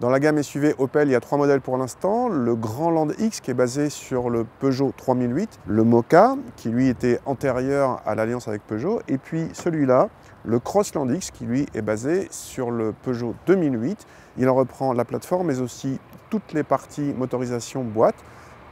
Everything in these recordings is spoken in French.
Dans la gamme SUV Opel, il y a 3 modèles pour l'instant. Le Grand Land X qui est basé sur le Peugeot 3008, le Moka qui lui était antérieur à l'alliance avec Peugeot, et puis celui-là, le Crossland X qui lui est basé sur le Peugeot 2008. Il en reprend la plateforme mais aussi toutes les parties motorisation boîte.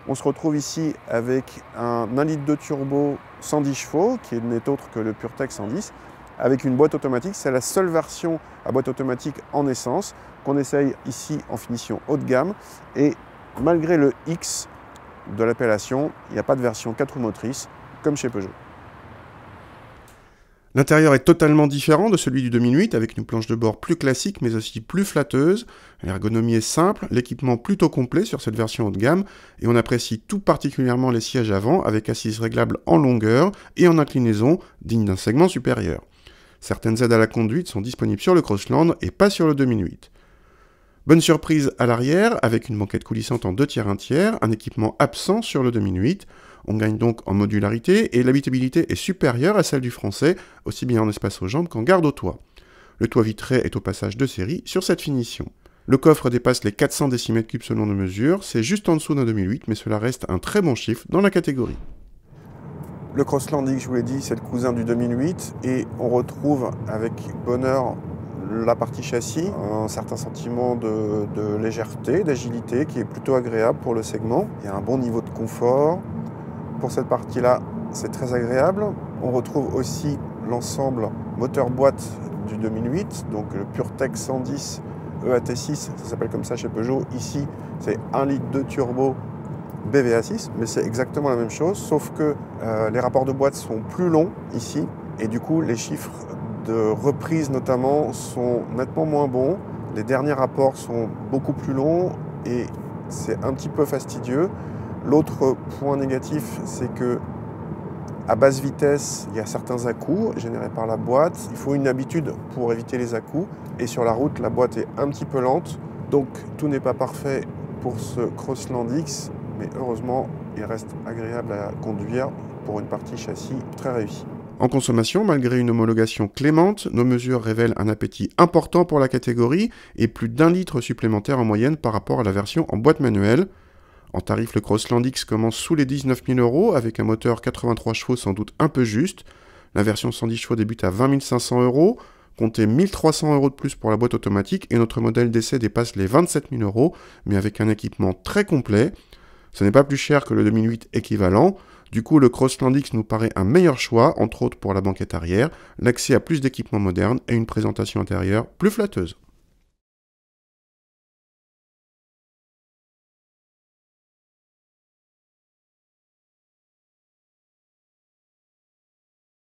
On se retrouve ici avec un 1,2 litre turbo 110 chevaux qui n'est autre que le PureTech 110 avec une boîte automatique. C'est la seule version à boîte automatique en essence qu'on essaye ici en finition haut de gamme. Et malgré le X de l'appellation, il n'y a pas de version 4 roues motrices comme chez Peugeot. L'intérieur est totalement différent de celui du 2008 avec une planche de bord plus classique mais aussi plus flatteuse. L'ergonomie est simple, l'équipement plutôt complet sur cette version haut de gamme et on apprécie tout particulièrement les sièges avant avec assises réglables en longueur et en inclinaison dignes d'un segment supérieur. Certaines aides à la conduite sont disponibles sur le Crossland et pas sur le 2008. Bonne surprise à l'arrière avec une banquette coulissante en 2 tiers 1 tiers, un équipement absent sur le 2008. On gagne donc en modularité et l'habitabilité est supérieure à celle du français, aussi bien en espace aux jambes qu'en garde au toit. Le toit vitré est au passage de série sur cette finition. Le coffre dépasse les 400 décimètres cubes selon nos mesures, c'est juste en dessous d'un 2008 mais cela reste un très bon chiffre dans la catégorie. Le Crossland X, je vous l'ai dit, c'est le cousin du 2008 et on retrouve avec bonheur la partie châssis, un certain sentiment de légèreté, d'agilité qui est plutôt agréable pour le segment. Il y a un bon niveau de confort. Pour cette partie-là, c'est très agréable. On retrouve aussi l'ensemble moteur-boîte du 2008, donc le PureTech 110 EAT6, ça s'appelle comme ça chez Peugeot. Ici, c'est 1,2 litre turbo BVA6, mais c'est exactement la même chose, sauf que les rapports de boîte sont plus longs ici, et du coup, les chiffres de reprise notamment sont nettement moins bons. Les derniers rapports sont beaucoup plus longs et c'est un petit peu fastidieux. L'autre point négatif, c'est que à basse vitesse, il y a certains à-coups générés par la boîte. Il faut une habitude pour éviter les à-coups. Et sur la route, la boîte est un petit peu lente. Donc tout n'est pas parfait pour ce Crossland X, mais heureusement, il reste agréable à conduire pour une partie châssis très réussie. En consommation, malgré une homologation clémente, nos mesures révèlent un appétit important pour la catégorie et plus d'1 litre supplémentaire en moyenne par rapport à la version en boîte manuelle. En tarif, le Crossland X commence sous les 19 000 € avec un moteur 83 chevaux sans doute un peu juste. La version 110 chevaux débute à 20 500 €, comptez 1 300 € de plus pour la boîte automatique et notre modèle d'essai dépasse les 27 000 €, mais avec un équipement très complet. Ce n'est pas plus cher que le 2008 équivalent. Du coup, le Crossland X nous paraît un meilleur choix, entre autres pour la banquette arrière, l'accès à plus d'équipements modernes et une présentation intérieure plus flatteuse.